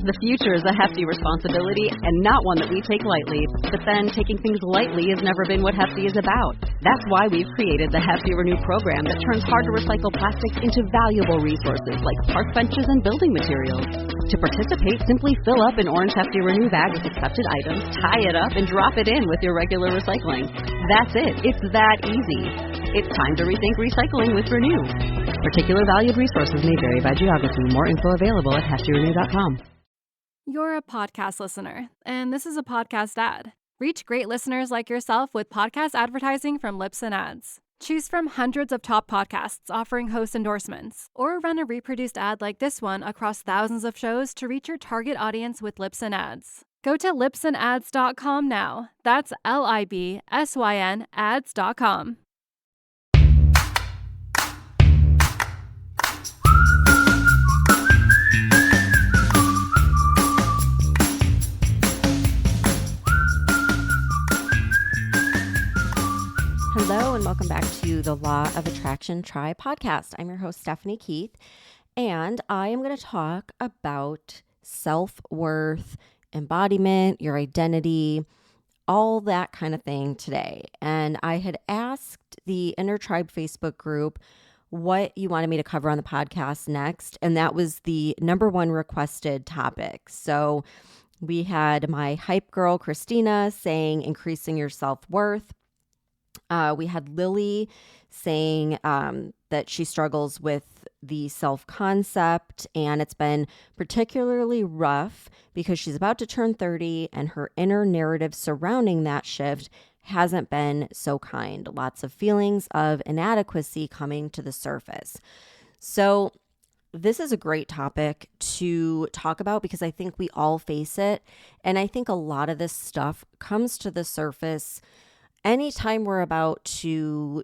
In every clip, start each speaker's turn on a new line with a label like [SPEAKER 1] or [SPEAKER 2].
[SPEAKER 1] The future is a hefty responsibility and not one that we take lightly. But then taking things lightly has never been what Hefty is about. That's why we've created the Hefty Renew program that turns hard to recycle plastics into valuable resources like park benches and building materials. To participate, simply fill up an orange Hefty Renew bag with accepted items, tie it up, and drop it in with your regular recycling. That's it. It's that easy. It's time to rethink recycling with Renew. Particular valued resources may vary by geography. More info available at heftyrenew.com.
[SPEAKER 2] You're a podcast listener, and this is a podcast ad. Reach great listeners like yourself with podcast advertising from Libsyn Ads. Choose from hundreds of top podcasts offering host endorsements, or run a reproduced ad like this one across thousands of shows to reach your target audience with Libsyn Ads. Go to libsynads.com now. That's LIBSYN ads.com.
[SPEAKER 3] Hello and welcome back to the Law of Attraction Try podcast. I'm your host, Stephanie Keith, and I am going to talk about self-worth, embodiment, your identity, all that kind of thing today. And I had asked the Inner Tribe Facebook group what you wanted me to cover on the podcast next, and that was the number one requested topic. So we had my hype girl, Christina, saying increasing your self-worth. We had Lily saying that she struggles with the self-concept, and it's been particularly rough because she's about to turn 30 and her inner narrative surrounding that shift hasn't been so kind. Lots of feelings of inadequacy coming to the surface. So this is a great topic to talk about because I think we all face it. And I think a lot of this stuff comes to the surface anytime we're about to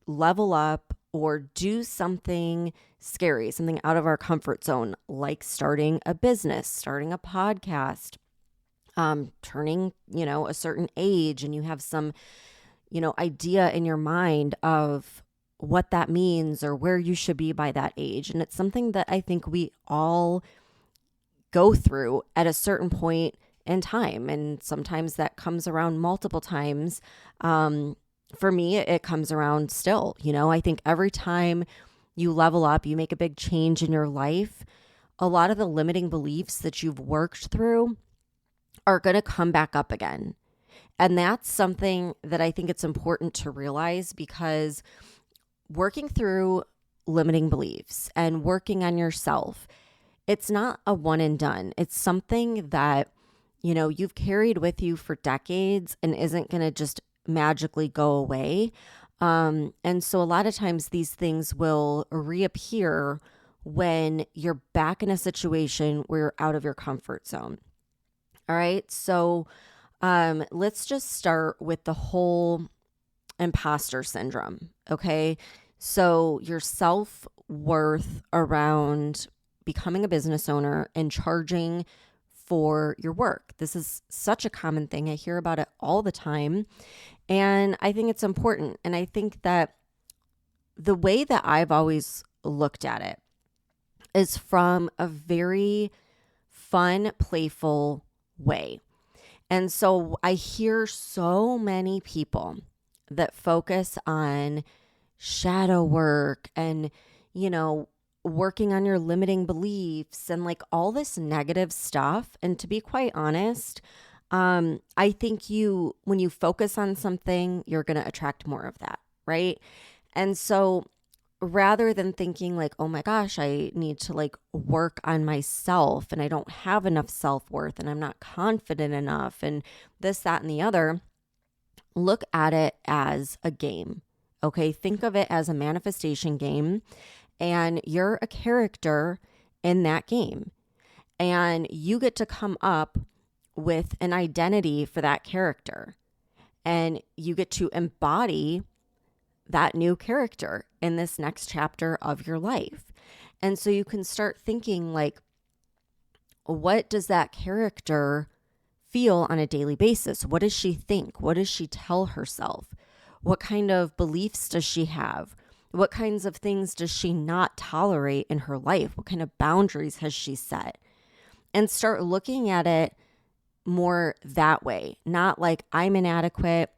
[SPEAKER 3] level up or do something scary, something out of our comfort zone, like starting a business, starting a podcast, turning, a certain age, and you have some, idea in your mind of what that means or where you should be by that age. And it's something that I think we all go through at a certain point in time. And sometimes that comes around multiple times. For me, it comes around still. I think every time you level up, you make a big change in your life, a lot of the limiting beliefs that you've worked through are going to come back up again. And that's something that I think it's important to realize, because working through limiting beliefs and working on yourself, it's not a one and done. It's something that you've carried with you for decades and isn't going to just magically go away. And so a lot of times these things will reappear when you're back in a situation where you're out of your comfort zone. All right. So let's just start with the whole imposter syndrome. Okay. So your self-worth around becoming a business owner and charging for your work. This is such a common thing. I hear about it all the time. And I think it's important. And I think that the way that I've always looked at it is from a very fun, playful way. And so I hear so many people that focus on shadow work and, working on your limiting beliefs and like all this negative stuff. And to be quite honest, I think when you focus on something, you're going to attract more of that, right? And so rather than thinking like, oh my gosh, I need to like work on myself and I don't have enough self-worth and I'm not confident enough and this, that, and the other, look at it as a game. Okay. Think of it as a manifestation game, and you're a character in that game, and you get to come up with an identity for that character, and you get to embody that new character in this next chapter of your life. And so you can start thinking like, what does that character feel on a daily basis? What does she think? What does she tell herself? What kind of beliefs does she have? What kinds of things does she not tolerate in her life? What kind of boundaries has she set? and start looking at it more that way. Not like I'm inadequate,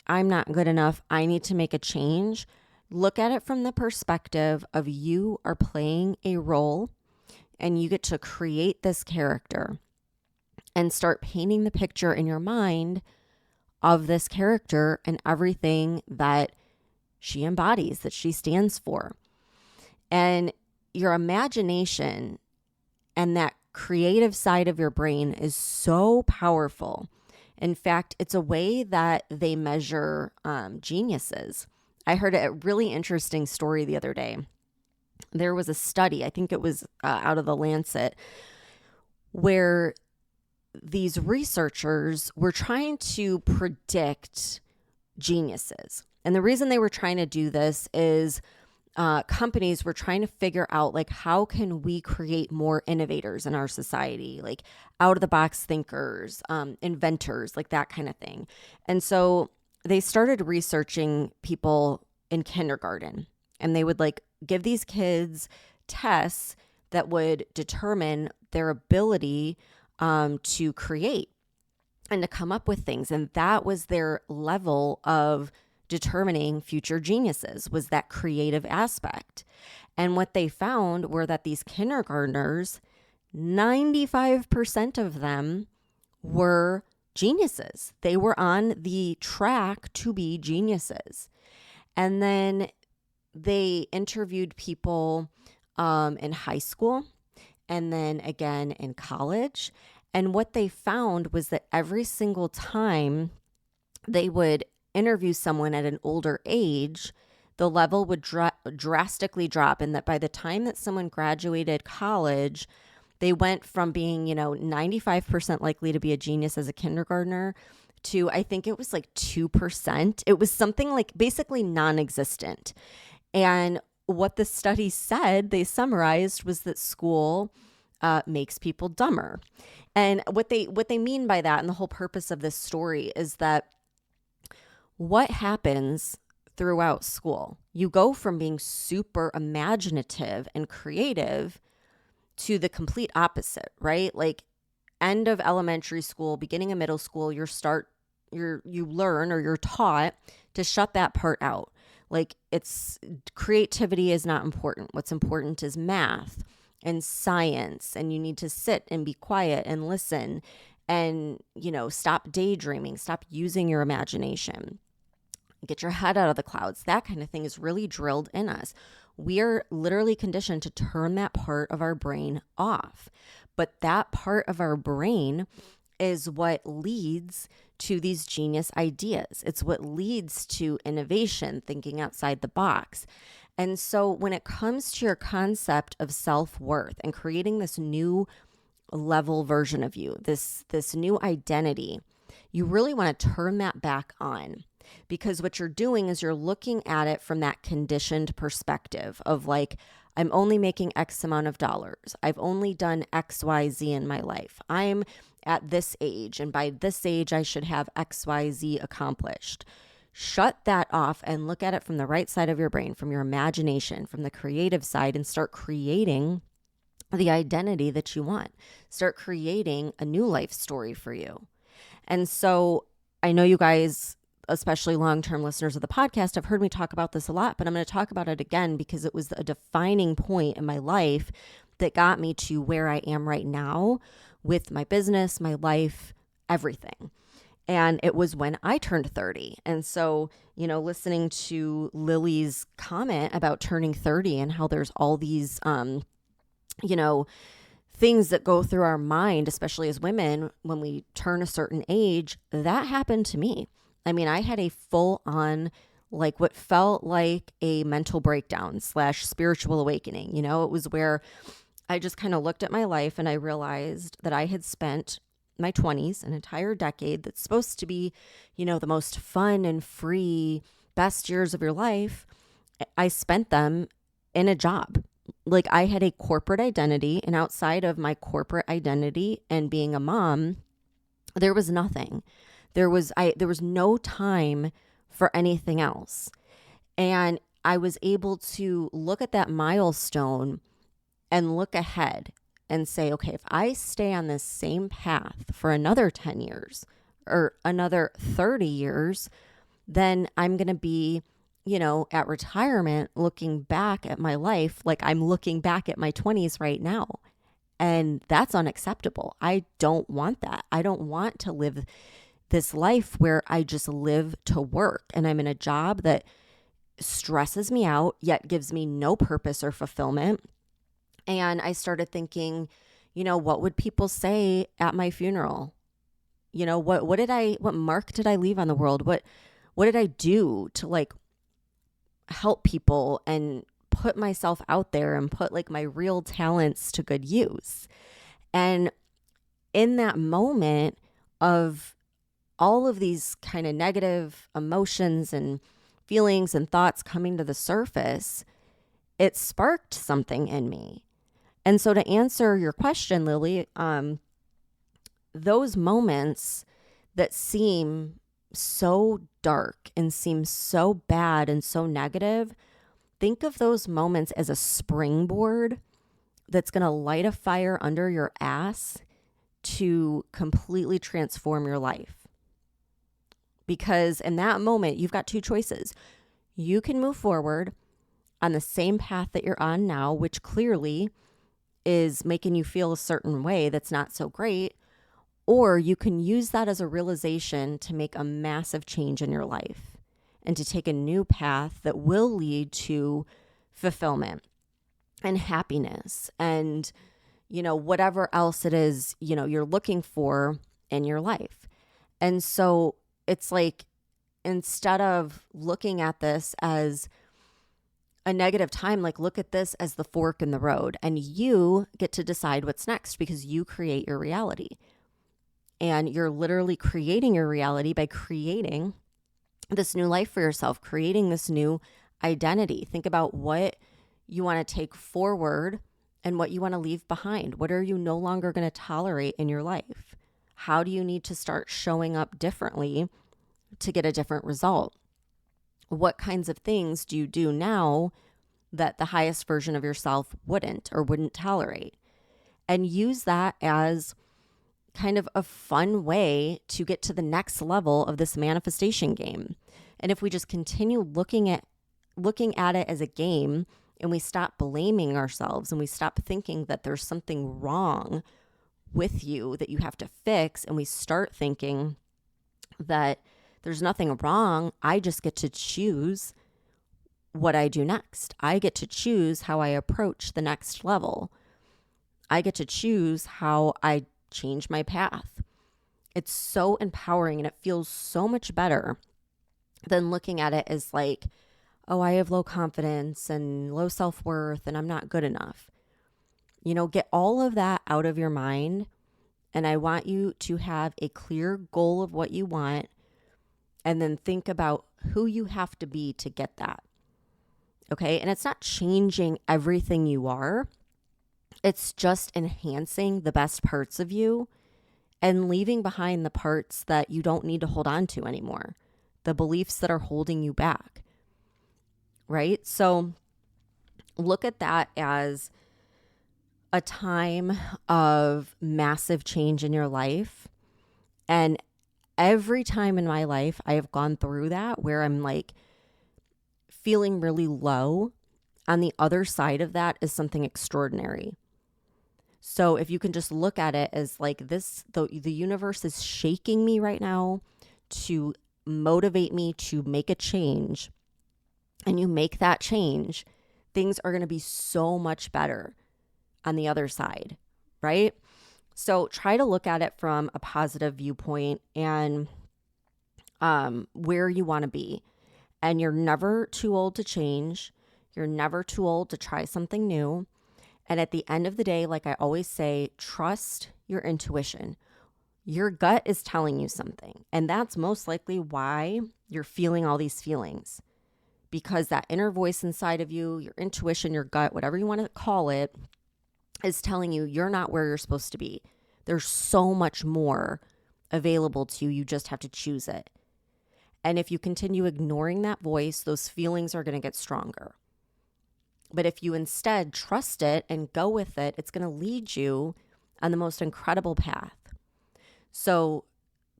[SPEAKER 3] I'm not good enough, I need to make a change. Look at it from the perspective of you are playing a role and you get to create this character and start painting the picture in your mind of this character and everything that she embodies, that she stands for. And your imagination and that creative side of your brain is so powerful. In fact, it's a way that they measure geniuses. I heard a really interesting story the other day. There was a study, I think it was out of the Lancet, where these researchers were trying to predict geniuses. And the reason they were trying to do this is companies were trying to figure out, like, how can we create more innovators in our society, like out of the box thinkers, inventors, like that kind of thing. And so they started researching people in kindergarten, and they would like give these kids tests that would determine their ability to create and to come up with things. And that was their level of determining future geniuses, was that creative aspect. And what they found were that these kindergartners, 95% of them were geniuses. They were on the track to be geniuses. And then they interviewed people in high school and then again in college. And what they found was that every single time they would interview someone at an older age, the level would drastically drop. And that by the time that someone graduated college, they went from being, 95% likely to be a genius as a kindergartner to, I think it was like 2%. It was something like basically non-existent. And what the study said, they summarized, was that school makes people dumber. And what they mean by that, and the whole purpose of this story, is that what happens throughout school, you go from being super imaginative and creative to the complete opposite, right? Like end of elementary school, beginning of middle school, you learn, or you're taught to shut that part out. Like creativity is not important. What's important is math and science, and you need to sit and be quiet and listen and, stop daydreaming, stop using your imagination, get your head out of the clouds. That kind of thing is really drilled in us. We are literally conditioned to turn that part of our brain off. But that part of our brain is what leads to these genius ideas. It's what leads to innovation, thinking outside the box. And so when it comes to your concept of self-worth and creating this new level version of you, this new identity, you really want to turn that back on. Because what you're doing is you're looking at it from that conditioned perspective of like, I'm only making X amount of dollars. I've only done X, Y, Z in my life. I'm at this age, and by this age, I should have X, Y, Z accomplished. Shut that off and look at it from the right side of your brain, from your imagination, from the creative side, and start creating the identity that you want. Start creating a new life story for you. And so I know you guys, especially long-term listeners of the podcast, have heard me talk about this a lot, but I'm going to talk about it again because it was a defining point in my life that got me to where I am right now with my business, my life, everything. And it was when I turned 30. And so, listening to Lily's comment about turning 30 and how there's all these, things that go through our mind, especially as women, when we turn a certain age, that happened to me. I mean, I had a full on, like what felt like a mental breakdown / spiritual awakening. It was where I just kind of looked at my life and I realized that I had spent my 20s, an entire decade that's supposed to be, the most fun and free, best years of your life. I spent them in a job. Like I had a corporate identity, and outside of my corporate identity and being a mom, there was nothing. There was no time for anything else. And I was able to look at that milestone and look ahead and say, okay, if I stay on this same path for another 10 years or another 30 years, then I'm going to be, at retirement looking back at my life like I'm looking back at my 20s right now. And that's unacceptable. I don't want that. I don't want to live this life where I just live to work and I'm in a job that stresses me out, yet gives me no purpose or fulfillment. And I started thinking, what would people say at my funeral? What mark did I leave on the world? What did I do to help people and put myself out there and put my real talents to good use? And in that moment of all of these kind of negative emotions and feelings and thoughts coming to the surface, it sparked something in me. And so to answer your question, Lily, those moments that seem so dark and seem so bad and so negative, think of those moments as a springboard that's going to light a fire under your ass to completely transform your life. Because in that moment, you've got two choices. You can move forward on the same path that you're on now, which clearly is making you feel a certain way that's not so great, or you can use that as a realization to make a massive change in your life and to take a new path that will lead to fulfillment and happiness and, whatever else it is, you're looking for in your life. And so it's instead of looking at this as a negative time, look at this as the fork in the road, and you get to decide what's next because you create your reality. And you're literally creating your reality by creating this new life for yourself, creating this new identity. Think about what you want to take forward and what you want to leave behind. What are you no longer going to tolerate in your life? How do you need to start showing up differently to get a different result? What kinds of things do you do now that the highest version of yourself wouldn't tolerate? And use that as kind of a fun way to get to the next level of this manifestation game. And if we just continue looking at it as a game, and we stop blaming ourselves and we stop thinking that there's something wrong with you that you have to fix, and we start thinking that there's nothing wrong, I just get to choose what I do next. I get to choose how I approach the next level. I get to choose how I change my path. It's so empowering, and it feels so much better than looking at it as oh, I have low confidence and low self-worth and I'm not good enough. Get all of that out of your mind, and I want you to have a clear goal of what you want, and then think about who you have to be to get that. Okay? And it's not changing everything you are. It's just enhancing the best parts of you and leaving behind the parts that you don't need to hold on to anymore, the beliefs that are holding you back, right? So look at that as a time of massive change in your life. And every time in my life I have gone through that where I'm feeling really low, on the other side of that is something extraordinary. So if you can just look at it as this, the universe is shaking me right now to motivate me to make a change, and you make that change, things are going to be so much better on the other side, right? So try to look at it from a positive viewpoint and where you want to be. And you're never too old to change. You're never too old to try something new. And at the end of the day, like I always say, trust your intuition. Your gut is telling you something. And that's most likely why you're feeling all these feelings. Because that inner voice inside of you, your intuition, your gut, whatever you want to call it, is telling you you're not where you're supposed to be. There's so much more available to you. You just have to choose it. And if you continue ignoring that voice, those feelings are going to get stronger. But if you instead trust it and go with it, it's going to lead you on the most incredible path. So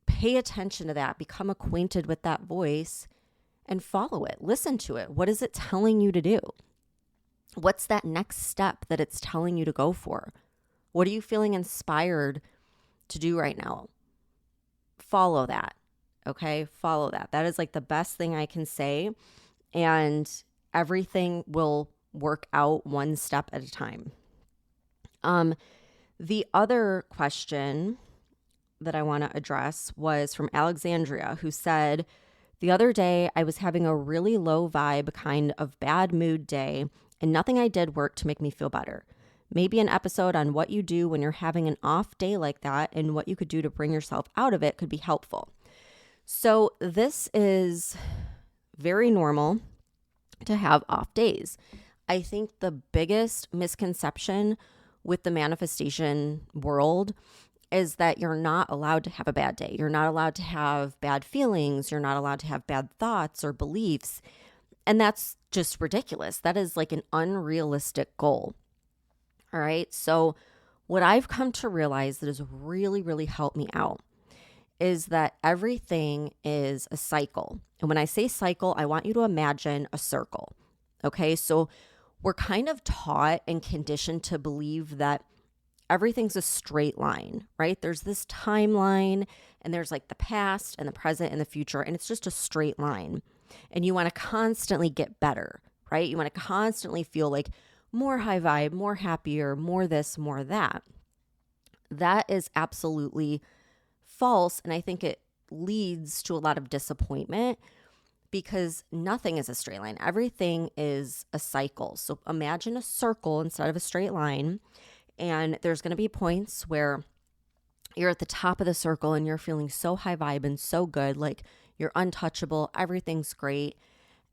[SPEAKER 3] pay attention to that, become acquainted with that voice and follow it. Listen to it. What is it telling you to do? What's that next step that it's telling you to go for? What are you feeling inspired to do right now? Follow that. Okay? Follow that. That is like the best thing I can say. And everything will work out one step at a time. The other question that I want to address was from Alexandria, who said, the other day I was having a really low vibe kind of bad mood day, and nothing I did worked to make me feel better. Maybe an episode on what you do when you're having an off day like that and what you could do to bring yourself out of it could be helpful. So this is very normal to have off days. I think the biggest misconception with the manifestation world is that you're not allowed to have a bad day. You're not allowed to have bad feelings. You're not allowed to have bad thoughts or beliefs. And that's just ridiculous. That is like an unrealistic goal. All right. So what I've come to realize that has really, really helped me out is that everything is a cycle. And when I say cycle, I want you to imagine a circle. Okay. So we're kind of taught and conditioned to believe that everything's a straight line, right? There's this timeline and there's like the past and the present and the future, and it's just a straight line. And you want to constantly get better, right? You want to constantly feel like more high vibe, more happier, more this, more that. That is absolutely false. And I think it leads to a lot of disappointment because nothing is a straight line. Everything is a cycle. So imagine a circle instead of a straight line. And there's going to be points where you're at the top of the circle and you're feeling so high vibe and so good, like you're untouchable, everything's great.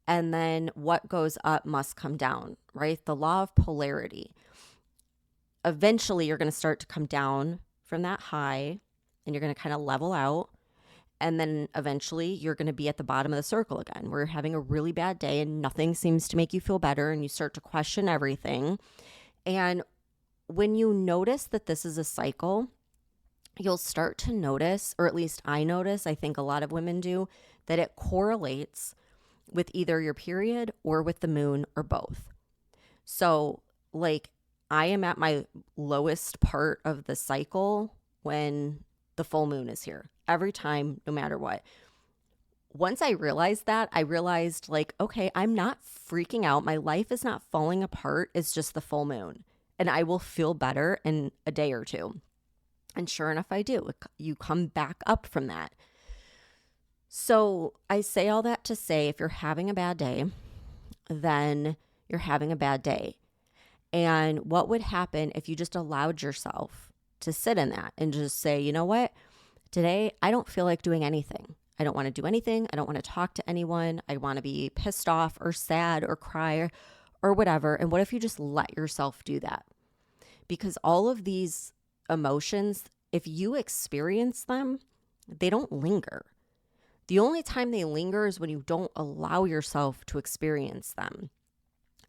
[SPEAKER 3] And then what goes up must come down, right? The law of polarity. Eventually, you're going to start to come down from that high and you're going to kind of level out. And then eventually you're going to be at the bottom of the circle again, where you're having a really bad day and nothing seems to make you feel better and you start to question everything. And when you notice that this is a cycle, you'll start to notice, or at least I notice, I think a lot of women do, that it correlates with either your period or with the moon or both. So like I am at my lowest part of the cycle when the full moon is here. Every time, no matter what. Once I realized that, I realized like, okay, I'm not freaking out. My life is not falling apart. It's just the full moon. And I will feel better in a day or two. And sure enough, I do. You come back up from that. So I say all that to say, if you're having a bad day, then you're having a bad day. And what would happen if you just allowed yourself to sit in that and just say, you know what? Today, I don't feel like doing anything. I don't want to do anything. I don't want to talk to anyone. I want to be pissed off or sad or cry or whatever. And what if you just let yourself do that? Because all of these emotions, if you experience them, they don't linger. The only time they linger is when you don't allow yourself to experience them.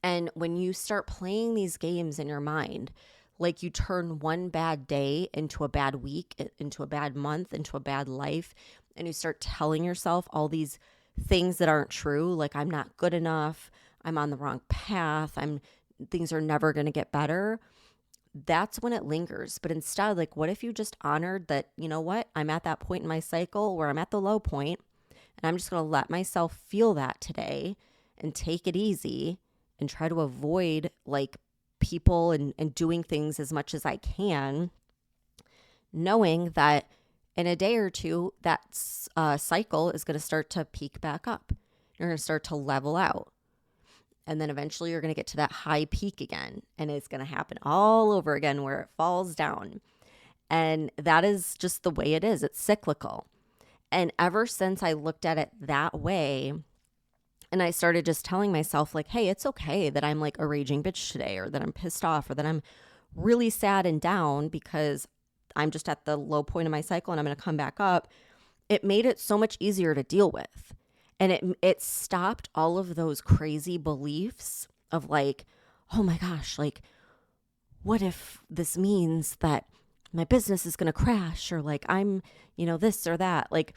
[SPEAKER 3] And when you start playing these games in your mind, like you turn one bad day into a bad week, into a bad month, into a bad life, and you start telling yourself all these things that aren't true, like I'm not good enough, I'm on the wrong path, things are never going to get better. That's when it lingers. But instead, like, what if you just honored that, you know what, I'm at that point in my cycle where I'm at the low point, and I'm just going to let myself feel that today and take it easy and try to avoid like people and doing things as much as I can, knowing that in a day or two, that cycle is going to start to peak back up. You're going to start to level out. And then eventually you're going to get to that high peak again. And it's going to happen all over again where it falls down. And that is just the way it is. It's cyclical. And ever since I looked at it that way, and I started just telling myself like, hey, it's okay that I'm like a raging bitch today, or that I'm pissed off, or that I'm really sad and down because I'm just at the low point of my cycle and I'm going to come back up. It made it so much easier to deal with. And it stopped all of those crazy beliefs of like, oh my gosh, like, what if this means that my business is going to crash, or like I'm, this or that. Like,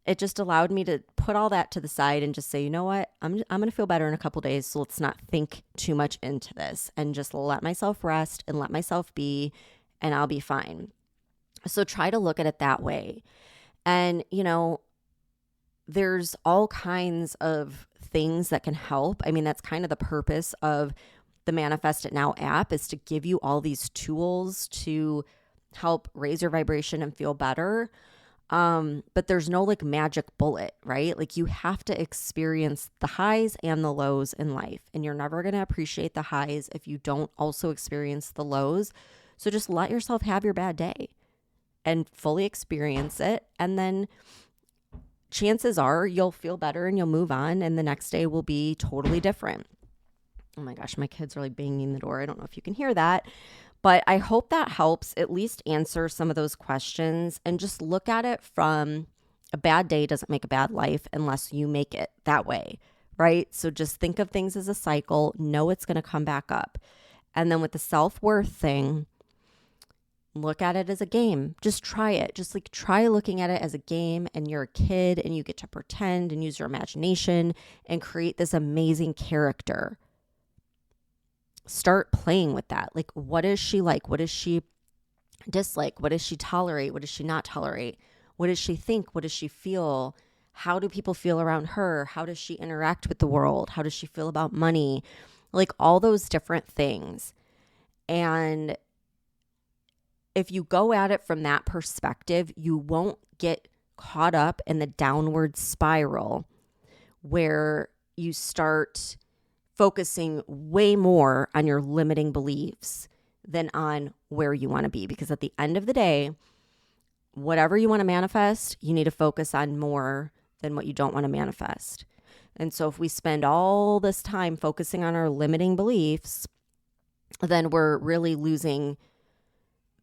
[SPEAKER 3] it just allowed me to put all that to the side and just say, you know what, I'm going to feel better in a couple days. So let's not think too much into this and just let myself rest and let myself be, and I'll be fine. So try to look at it that way. And, there's all kinds of things that can help. I mean, that's kind of the purpose of the Manifest It Now app, is to give you all these tools to help raise your vibration and feel better. But there's no like magic bullet, right? Like, you have to experience the highs and the lows in life, and you're never going to appreciate the highs if you don't also experience the lows. So just let yourself have your bad day and fully experience it. And then chances are you'll feel better and you'll move on, and the next day will be totally different. Oh my gosh, my kids are like banging the door. I don't know if you can hear that, but I hope that helps at least answer some of those questions, and just look at it from a bad day doesn't make a bad life unless you make it that way, right? So just think of things as a cycle, know it's going to come back up. And then with the self-worth thing, look at it as a game. Just try it. Just like try looking at it as a game, and you're a kid and you get to pretend and use your imagination and create this amazing character. Start playing with that. Like, what is she like? What does she dislike? What does she tolerate? What does she not tolerate? What does she think? What does she feel? How do people feel around her? How does she interact with the world? How does she feel about money? Like, all those different things. And if you go at it from that perspective, you won't get caught up in the downward spiral where you start focusing way more on your limiting beliefs than on where you want to be. Because at the end of the day, whatever you want to manifest, you need to focus on more than what you don't want to manifest. And so if we spend all this time focusing on our limiting beliefs, then we're really losing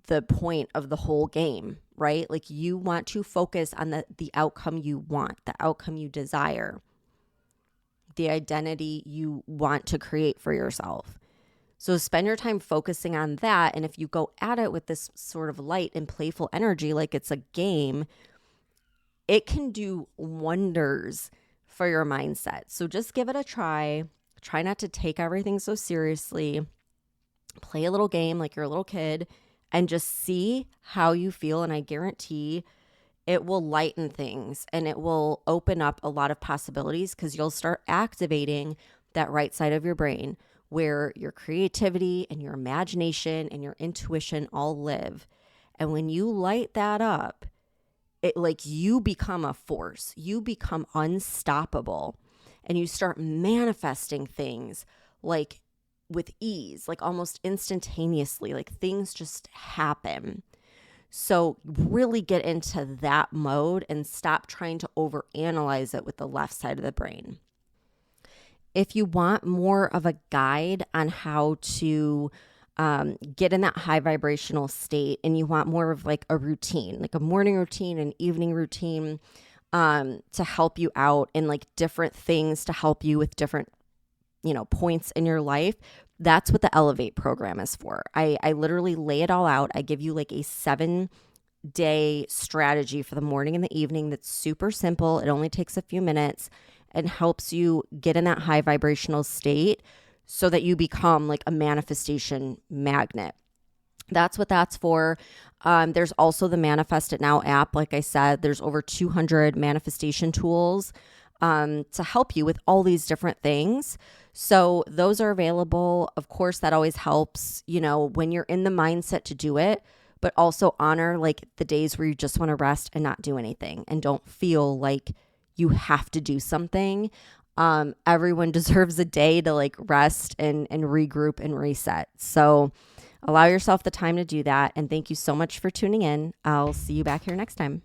[SPEAKER 3] the point of the whole game, right? Like, you want to focus on the outcome you want, the outcome you desire, the identity you want to create for yourself. So spend your time focusing on that. And if you go at it with this sort of light and playful energy, like it's a game, it can do wonders for your mindset. So just give it a try. Try not to take everything so seriously. Play a little game like you're a little kid and just see how you feel. And I guarantee it will lighten things and it will open up a lot of possibilities, because you'll start activating that right side of your brain where your creativity and your imagination and your intuition all live. And when you light that up, it like you become a force, you become unstoppable, and you start manifesting things like with ease, like almost instantaneously, like things just happen. So really get into that mode and stop trying to overanalyze it with the left side of the brain. If you want more of a guide on how to get in that high vibrational state, and you want more of like a routine, like a morning routine and evening routine to help you out, and like different things to help you with different, points in your life, that's what the Elevate program is for. I literally lay it all out. I give you like a 7-day strategy for the morning and the evening that's super simple. It only takes a few minutes and helps you get in that high vibrational state so that you become like a manifestation magnet. That's what that's for. There's also the Manifest It Now app. Like I said, there's over 200 manifestation tools to help you with all these different things. So those are available. Of course, that always helps, when you're in the mindset to do it, but also honor like the days where you just want to rest and not do anything and don't feel like you have to do something. Everyone deserves a day to like rest and regroup and reset. So allow yourself the time to do that. And thank you so much for tuning in. I'll see you back here next time.